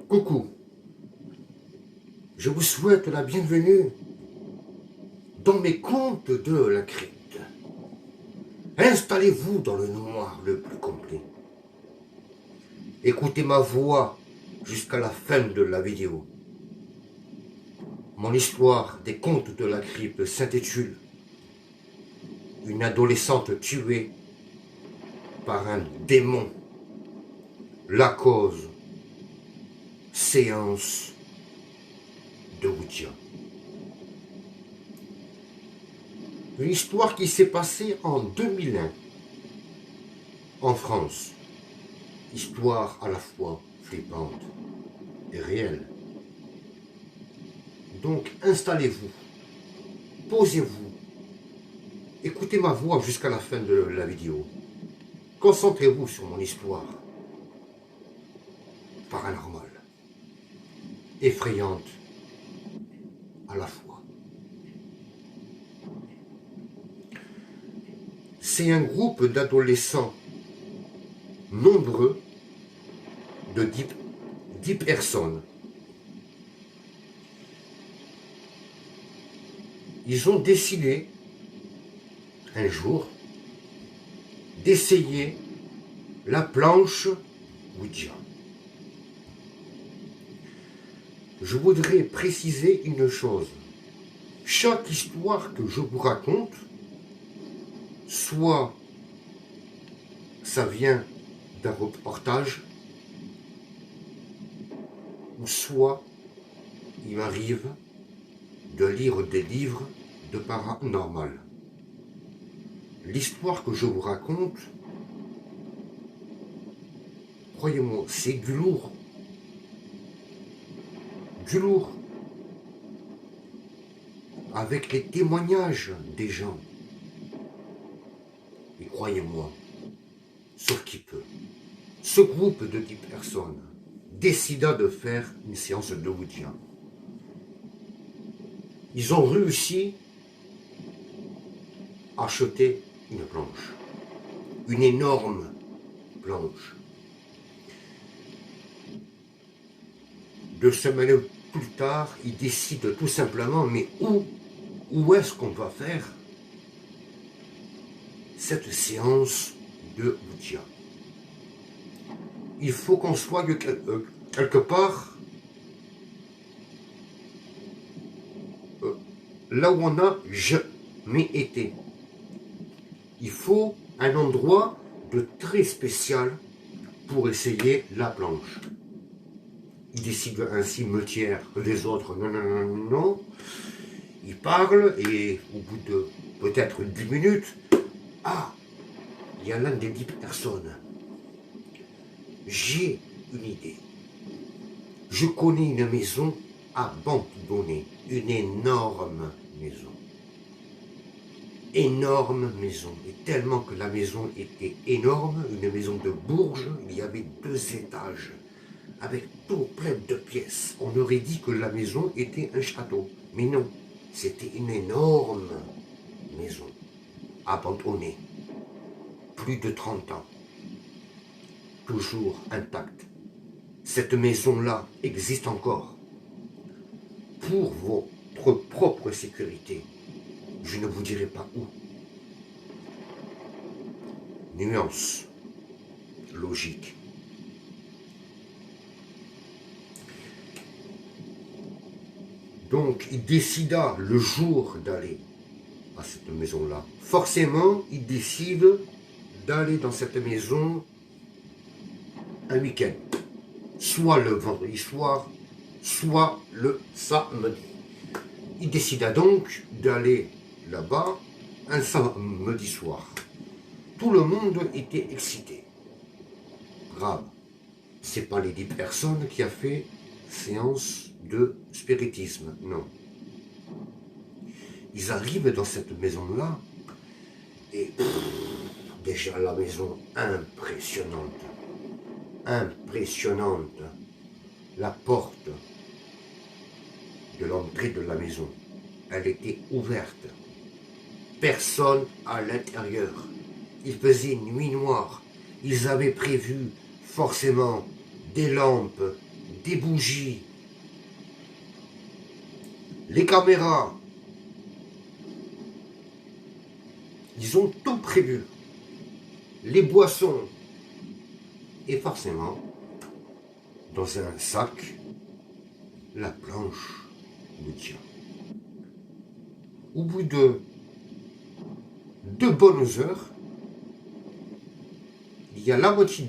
Coucou, je vous souhaite la bienvenue dans mes contes de la crypte. Installez-vous dans le noir le plus complet. Écoutez ma voix jusqu'à la fin de la vidéo. Mon histoire des contes de la crypte s'intitule « Une adolescente tuée par un démon. La cause, séance de Ouija ». Une histoire qui s'est passée en 2001 en France. Histoire à la fois flippante et réelle. Donc installez-vous, posez-vous, écoutez ma voix jusqu'à la fin de la vidéo. Concentrez-vous sur mon histoire paranormale, effrayante à la fois. C'est un groupe d'adolescents nombreux de 10 personnes. Ils ont décidé un jour d'essayer la planche Ouija. Je voudrais préciser une chose. Chaque histoire que je vous raconte, soit ça vient d'un reportage, ou soit il m'arrive de lire des livres de paranormal. L'histoire que je vous raconte, croyez-moi, c'est du lourd. Du lourd. Avec les témoignages des gens. Et croyez-moi, sauf qui peut, ce groupe de 10 personnes décida de faire une séance de Ouija. Ils ont réussi à acheter une planche. Une énorme planche. 2 semaines plus tard, ils décident tout simplement, mais où est-ce qu'on va faire cette séance de Ouija? Il faut qu'on soit quelque part là où on n'a jamais été. Il faut un endroit de très spécial pour essayer la planche. Ils décident ainsi, me taire, les autres, non. Ils parlent et au bout de peut-être 10 minutes, il y a l'un des 10 personnes. J'ai une idée. Je connais une maison abandonnée, une énorme maison. Énorme maison, et tellement que la maison était énorme, une maison de Bourges, il y avait 2 étages, avec tout plein de pièces. On aurait dit que la maison était un château, mais non, c'était une énorme maison, abandonnée, plus de 30 ans, toujours intacte. Cette maison-là existe encore. Pour votre propre sécurité, je ne vous dirai pas où. Nuance, logique. Donc, il décida le jour d'aller à cette maison-là. Forcément, il décide d'aller dans cette maison un week-end. Soit le vendredi soir, soit le samedi. Il décida donc d'aller là-bas un samedi soir. Tout le monde était excité. Grave. C'est pas les 10 personnes qui a fait séance de spiritisme, non. Ils arrivent dans cette maison-là et déjà la maison impressionnante. Impressionnante. La porte de l'entrée de la maison, elle était ouverte. Personne à l'intérieur. Il faisait nuit noire. Ils avaient prévu forcément des lampes, des bougies, les caméras. Ils ont tout prévu. Les boissons. Et forcément, dans un sac, la planche Ouija. Au bout de 2 bonnes heures, il y a la moitié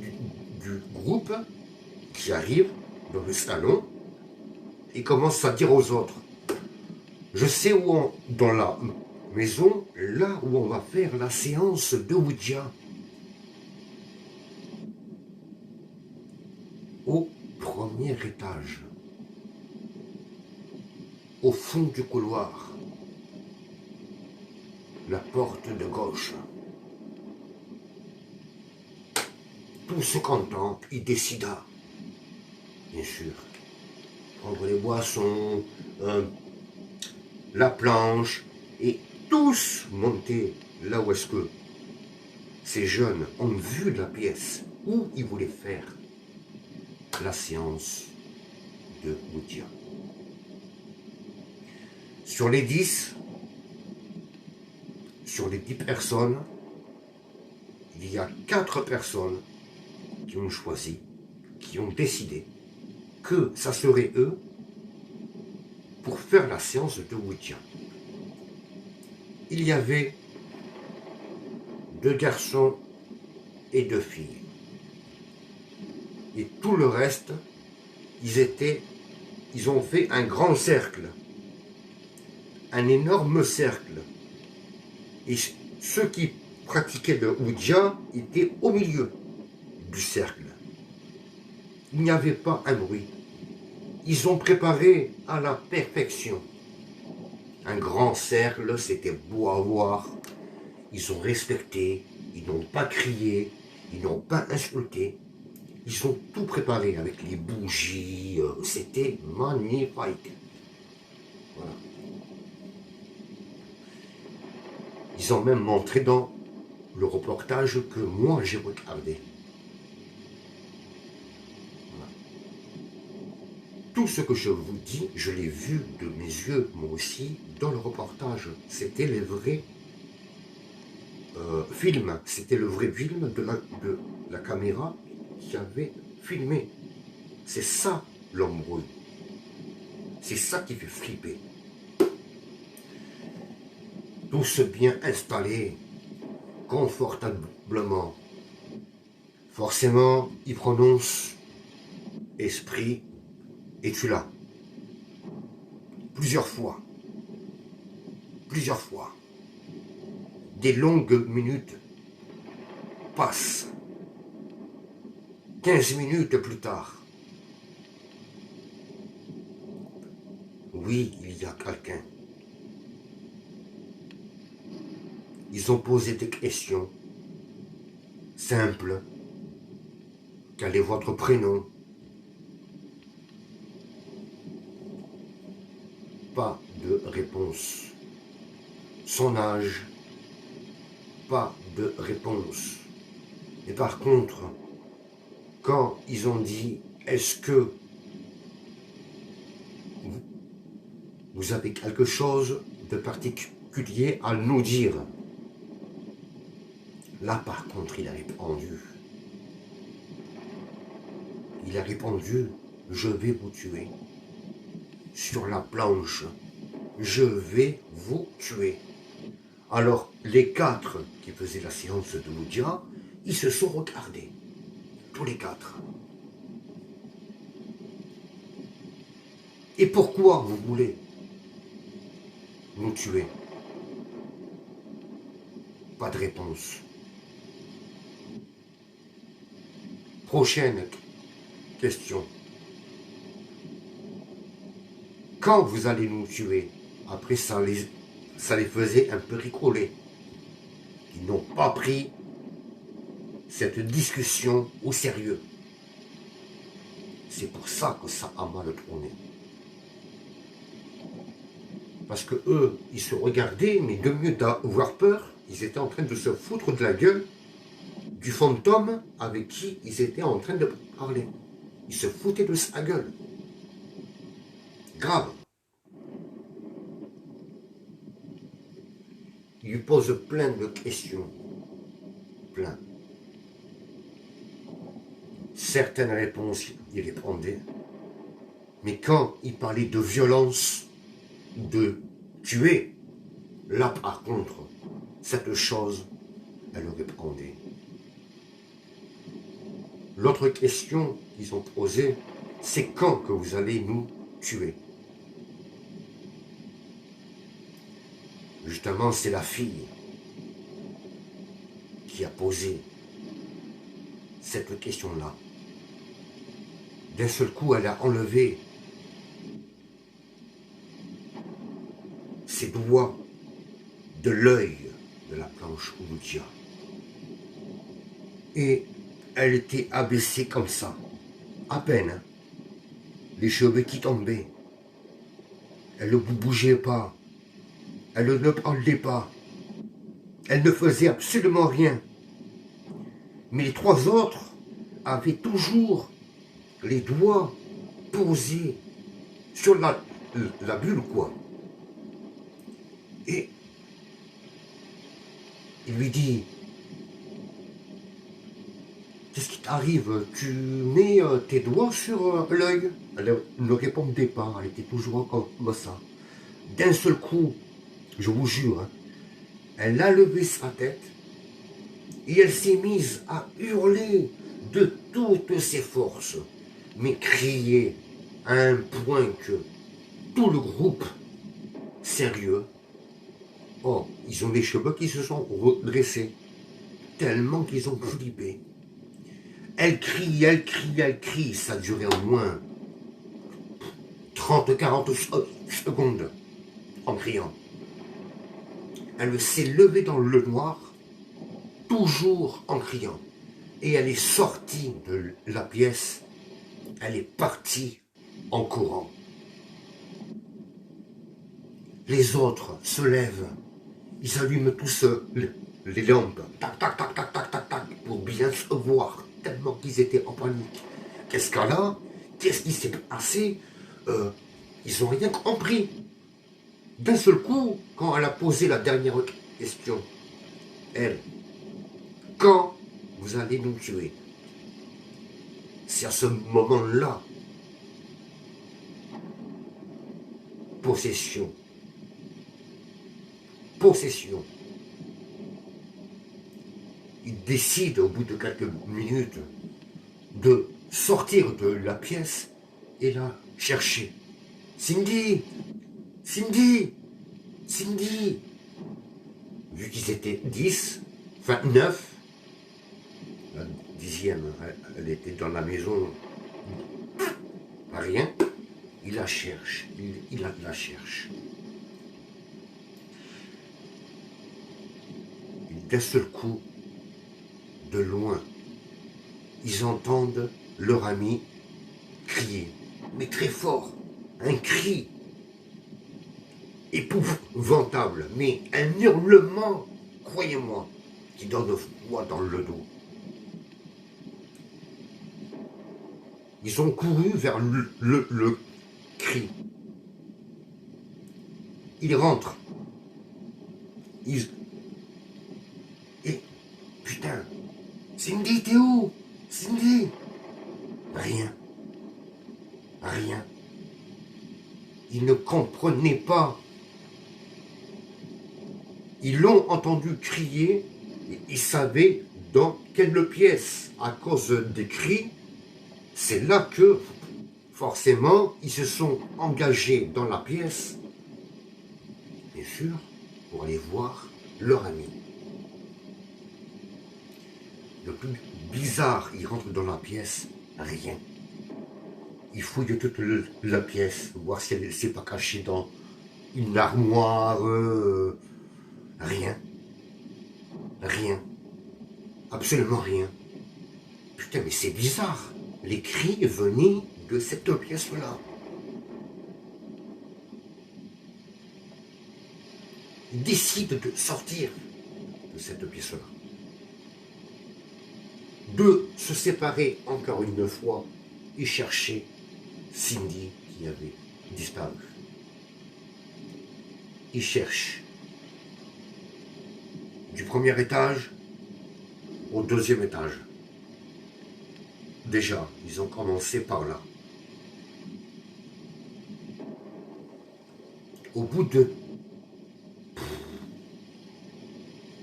du groupe qui arrive dans le salon et commence à dire aux autres, je sais où dans la maison, là où on va faire la séance de Ouija. Au premier étage, au fond du couloir, la porte de gauche. Tout se content, il décida, bien sûr, prendre les boissons, la planche, et tous monter là où est-ce que ces jeunes ont vu la pièce où ils voulaient faire la séance de Ouija. Sur les 10 personnes, il y a 4 personnes qui ont choisi, qui ont décidé que ça serait eux pour faire la séance de Ouija. Il y avait 2 garçons et 2 filles. Et tout le reste, ils ont fait un grand cercle, un énorme cercle. Et ceux qui pratiquaient le Ouija étaient au milieu du cercle. Il n'y avait pas un bruit. Ils ont préparé à la perfection. Un grand cercle, c'était beau à voir. Ils ont respecté, ils n'ont pas crié, ils n'ont pas insulté. Ils ont tout préparé avec les bougies, c'était magnifique. Voilà. Ils ont même montré dans le reportage que moi j'ai regardé. Voilà. Tout ce que je vous dis, je l'ai vu de mes yeux, moi aussi, dans le reportage. C'était les vrais films. C'était le vrai film de la caméra qui avait filmé. C'est ça l'embrouille. C'est ça qui fait flipper. Tous bien installés, confortablement. Forcément, ils prononcent esprit, es-tu là? Plusieurs fois. Plusieurs fois. Des longues minutes passent. 15 minutes plus tard. Oui, il y a quelqu'un. Ils ont posé des questions simples. Quel est votre prénom? Pas de réponse. Son âge? Pas de réponse. Et par contre, quand ils ont dit, est-ce que vous avez quelque chose de particulier à nous dire? Là, par contre, il a répondu. Il a répondu, je vais vous tuer. Sur la planche, je vais vous tuer. Alors, les 4 qui faisaient la séance de Ouija, ils se sont regardés. Tous les 4. Et pourquoi vous voulez nous tuer? Pas de réponse. Prochaine question. Quand vous allez nous tuer? Après, ça les faisait un peu rigoler. Ils n'ont pas pris cette discussion au sérieux. C'est pour ça que ça a mal tourné. Parce que eux, ils se regardaient, mais de mieux d'avoir peur, ils étaient en train de se foutre de la gueule du fantôme avec qui ils étaient en train de parler. Ils se foutaient de sa gueule. grave. Il lui pose plein de questions. Plein. Certaines réponses, il répondait. Mais quand il parlait de violence, de tuer, là par contre, cette chose, elle répondait. L'autre question qu'ils ont posée, c'est quand que vous allez nous tuer? Justement, c'est la fille qui a posé cette question-là. D'un seul coup, elle a enlevé ses doigts de l'œil de la planche Ouija. Et elle était abaissée comme ça, à peine, hein, les cheveux qui tombaient. Elle ne bougeait pas, elle ne parlait pas, elle ne faisait absolument rien. Mais les trois autres avaient toujours les doigts posés sur la bulle, quoi. Et il lui dit, qu'est-ce qui t'arrive? Tu mets tes doigts sur l'œil? Elle ne répondait pas, elle était toujours comme ça. D'un seul coup, je vous jure, hein, elle a levé sa tête et elle s'est mise à hurler de toutes ses forces, mais crier à un point que tout le groupe, sérieux, oh, ils ont les cheveux qui se sont redressés, tellement qu'ils ont flippé. Elle crie, elle crie, elle crie, ça a duré au moins 30-40 secondes en criant. Elle s'est levée dans le noir, toujours en criant. Et elle est sortie de la pièce, elle est partie en courant. Les autres se lèvent, ils allument tous les lampes, tac, tac, tac, tac, tac, tac, tac, pour bien se voir, tellement qu'ils étaient en panique. Qu'est-ce qu'elle a? Qu'est-ce qui s'est passé? Ils n'ont rien compris. D'un seul coup, quand elle a posé la dernière question, elle, quand vous allez nous tuer? C'est à ce moment-là, possession. Possession. Il décide au bout de quelques minutes de sortir de la pièce et la chercher. Cindy, Cindy, Cindy. Vu qu'ils étaient 10, enfin 9, la 10e, elle était dans la maison, rien, il la cherche, il la cherche. Et d'un seul coup, de loin, ils entendent leur ami crier, mais très fort, un cri épouvantable, mais un hurlement, croyez-moi, qui donne froid dans le dos. Ils ont couru vers le cri. Ils rentrent. Et, putain, Cindy, t'es où? Cindy? Rien. Rien. Ils ne comprenaient pas. Ils l'ont entendu crier, et ils savaient dans quelle pièce. À cause des cris, c'est là que, forcément, ils se sont engagés dans la pièce, bien sûr, pour aller voir leur ami. Le plus bizarre, ils rentrent dans la pièce, rien. Ils fouillent toute la pièce, voir si elle ne s'est pas cachée dans une armoire, rien. Rien. Absolument rien. Putain, mais c'est bizarre. Les cris venaient de cette pièce-là. Ils décident de sortir de cette pièce-là. De se séparer encore une fois et chercher Cindy qui avait disparu. Ils cherchent du premier étage au deuxième étage. Déjà, ils ont commencé par là. Au bout de...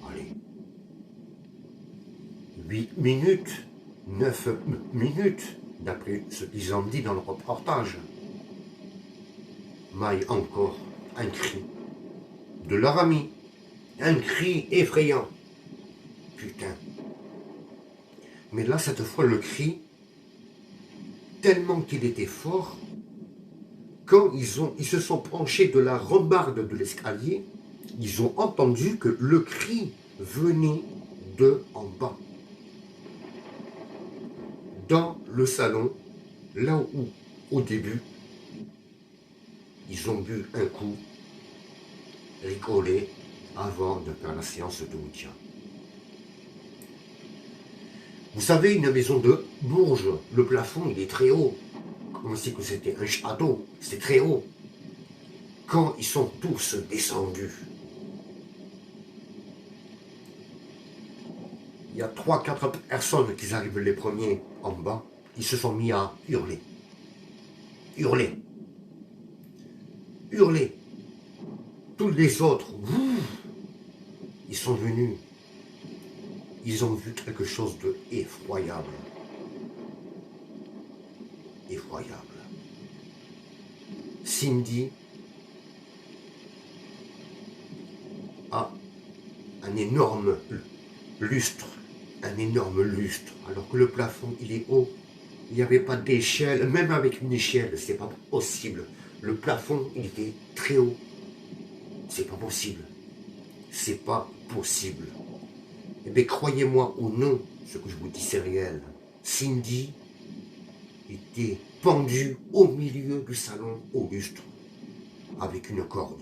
allez, 8 minutes, 9 minutes, d'après ce qu'ils ont dit dans le reportage, maille encore un cri de leur ami, un cri effrayant. Putain. Mais là, cette fois, le cri, tellement qu'il était fort, quand ils se sont penchés de la rambarde de l'escalier, ils ont entendu que le cri venait de en bas. Dans le salon, là où, au début, ils ont bu un coup, rigolé, avant de faire la séance de Ouija. Vous savez, une maison de Bourges, le plafond, il est très haut. Comme si c'était un château, c'est très haut. Quand ils sont tous descendus, il y a 3-4 personnes qui arrivent les premiers en bas, ils se sont mis à hurler. Hurler. Hurler. Tous les autres, ils sont venus. Ils ont vu quelque chose d'effroyable. Effroyable. Cindy a un énorme lustre. Un énorme lustre. Alors que le plafond, il est haut. Il n'y avait pas d'échelle. Même avec une échelle, c'est pas possible. Le plafond, il était très haut. C'est pas possible. C'est pas possible. Eh bien, croyez-moi ou non, ce que je vous dis, c'est réel. Cindy était pendue au milieu du salon au lustre, avec une corde.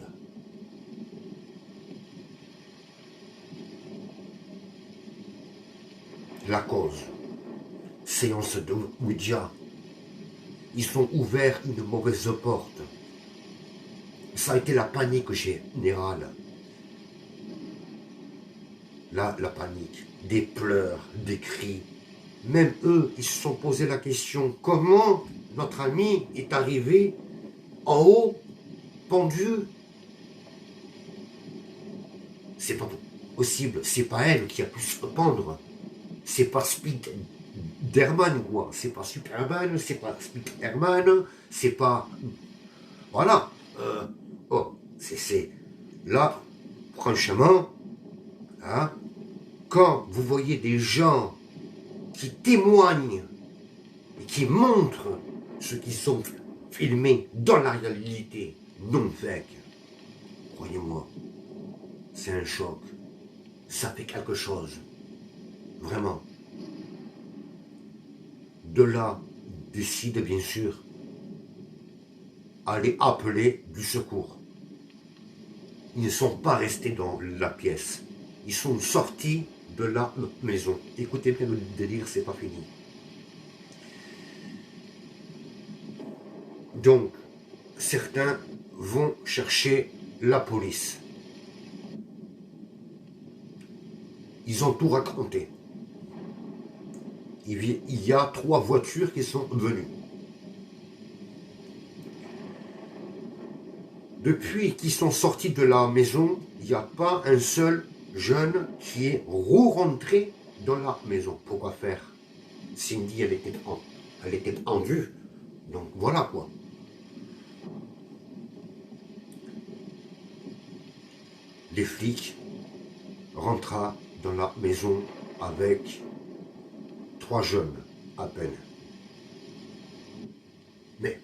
La cause, séance de Ouija. Ils ont ouvert une mauvaise porte. Ça a été la panique générale. Là, la panique, des pleurs, des cris. Même eux, ils se sont posé la question, comment notre ami est arrivé en haut, pendu? C'est pas possible, c'est pas elle qui a pu se pendre. C'est pas Spiderman, quoi. C'est pas Superman, c'est pas Spiderman, c'est pas... Voilà. C'est... Là, franchement, hein, quand vous voyez des gens qui témoignent et qui montrent ce qu'ils sont filmés dans la réalité non fake, croyez-moi, c'est un choc. Ça fait quelque chose. Vraiment. De là, décide bien sûr aller appeler du secours. Ils ne sont pas restés dans la pièce. Ils sont sortis de la maison. Écoutez bien le délire, c'est pas fini. Donc, certains vont chercher la police. Ils ont tout raconté. Il y a 3 voitures qui sont venues. Depuis qu'ils sont sortis de la maison, il n'y a pas un seul jeune qui est rentré dans la maison. Pourquoi faire? Cindy, elle était pendue. Donc voilà quoi. Les flics rentrent dans la maison avec 3 jeunes à peine. Mais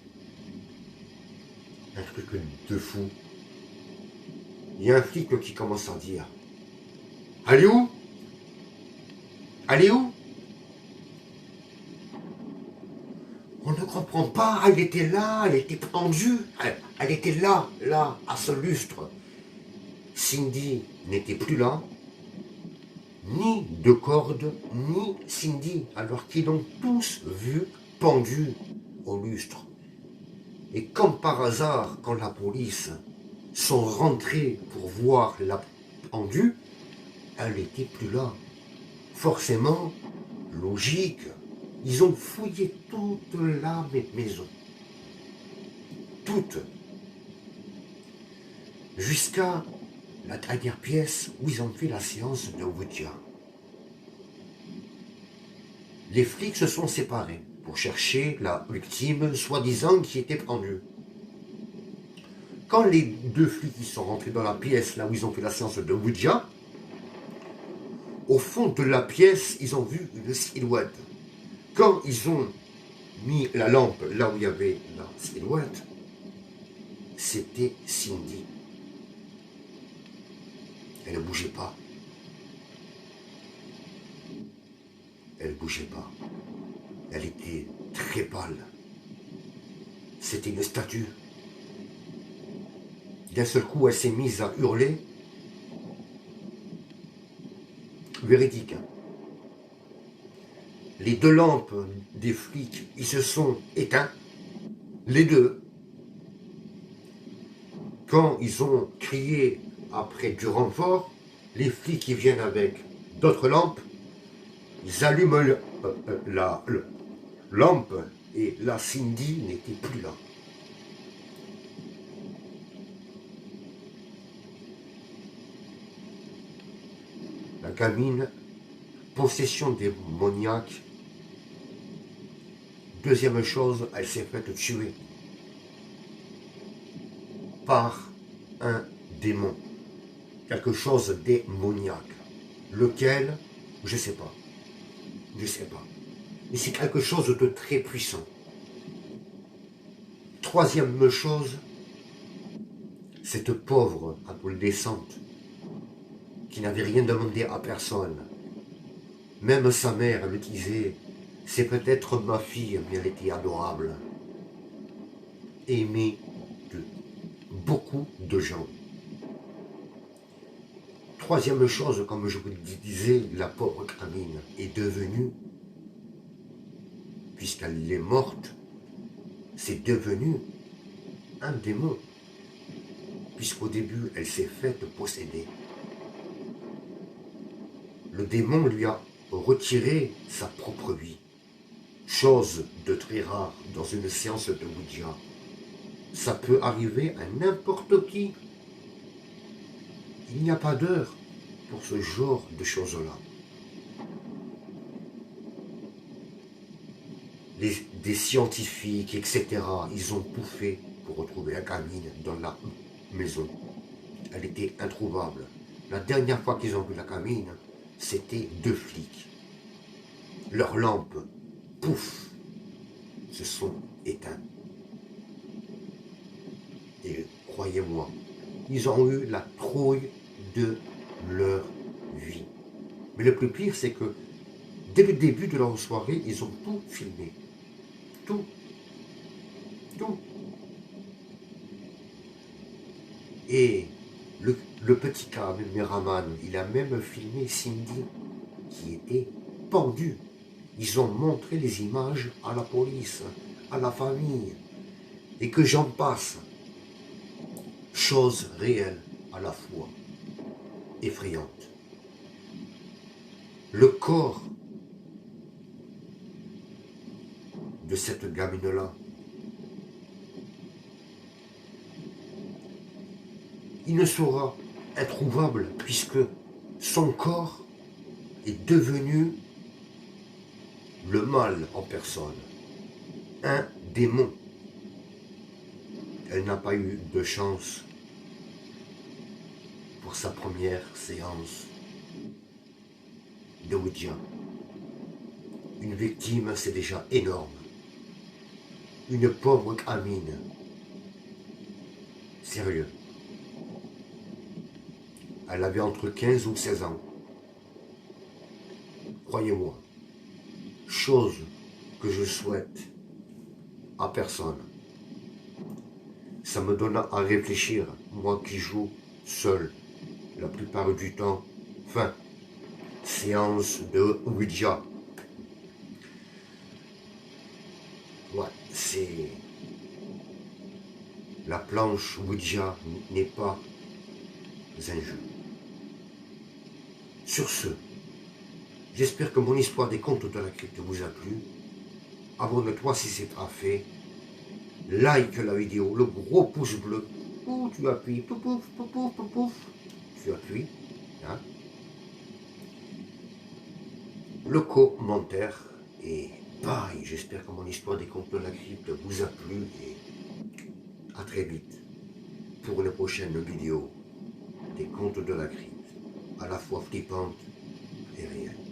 un truc de fou. Il y a un flic qui commence à dire: allez où? Allez où? On ne comprend pas, elle était là, elle était pendue, elle était là, à ce lustre. Cindy n'était plus là, ni de corde, ni Cindy, alors qu'ils l'ont tous vu pendu au lustre. Et comme par hasard, quand la police sont rentrés pour voir la pendue, elle n'était plus là. Forcément, logique, ils ont fouillé toute la maison. Toute. Jusqu'à la dernière pièce où ils ont fait la séance de Ouija. Les flics se sont séparés pour chercher la victime soi-disant qui était pendue. Quand les deux flics sont rentrés dans la pièce là où ils ont fait la séance de Ouija, au fond de la pièce, ils ont vu une silhouette. Quand ils ont mis la lampe là où il y avait la silhouette, c'était Cindy. Elle ne bougeait pas. Elle ne bougeait pas. Elle était très pâle. C'était une statue. D'un seul coup, elle s'est mise à hurler. Véridique. Les deux lampes des flics, ils se sont éteints. Les deux. Quand ils ont crié après du renfort, les flics qui viennent avec d'autres lampes, ils allument la lampe et la Cindy n'était plus là. La gamine, possession démoniaque. Deuxième chose, elle s'est faite tuer par un démon. Quelque chose de démoniaque. Lequel, je ne sais pas. Je ne sais pas. Mais c'est quelque chose de très puissant. Troisième chose, cette pauvre adolescente qui n'avait rien demandé à personne. Même sa mère me disait, c'est peut-être ma fille, mais elle était adorable. Aimée de beaucoup de gens. Troisième chose, comme je vous disais, la pauvre Camille est devenue, puisqu'elle est morte, c'est devenu un démon. Puisqu'au début, elle s'est faite posséder. Le démon lui a retiré sa propre vie. Chose de très rare dans une séance de Ouija. Ça peut arriver à n'importe qui. Il n'y a pas d'heure pour ce genre de choses-là. Des scientifiques, etc., ils ont tout fait pour retrouver la gamine dans la maison. Elle était introuvable. La dernière fois qu'ils ont vu la gamine, c'était deux flics. Leurs lampes, pouf, se sont éteintes. Et croyez-moi, ils ont eu la trouille de leur vie. Mais le plus pire, c'est que dès le début de leur soirée, ils ont tout filmé. Tout. Tout. Et le petit caméraman, il a même filmé Cindy, qui était pendue. Ils ont montré les images à la police, à la famille, et que j'en passe. Chose réelle à la fois effrayante. Le corps de cette gamine-là, il ne sera introuvable puisque son corps est devenu le mal en personne, un démon. Elle n'a pas eu de chance pour sa première séance de Ouija. Une victime, c'est déjà énorme. Une pauvre gamine. Sérieux. Elle avait entre 15 ou 16 ans. Croyez-moi, chose que je souhaite à personne. Ça me donne à réfléchir, moi qui joue seul la plupart du temps. Enfin, séance de Ouija. Ouais, c'est La planche Ouija n'est pas un jeu. Sur ce, j'espère que mon histoire des contes de la crypte vous a plu. Abonne-toi si c'est pas fait. Like la vidéo, le gros pouce bleu. Ou tu appuies, pouf, pouf, pouf, pouf, pouf, pouf. Tu appuies. Hein. Le commentaire. Et bye. J'espère que mon histoire des contes de la crypte vous a plu. Et à très vite pour les prochaines vidéos des contes de la crypte. À la fois flippantes et réelles.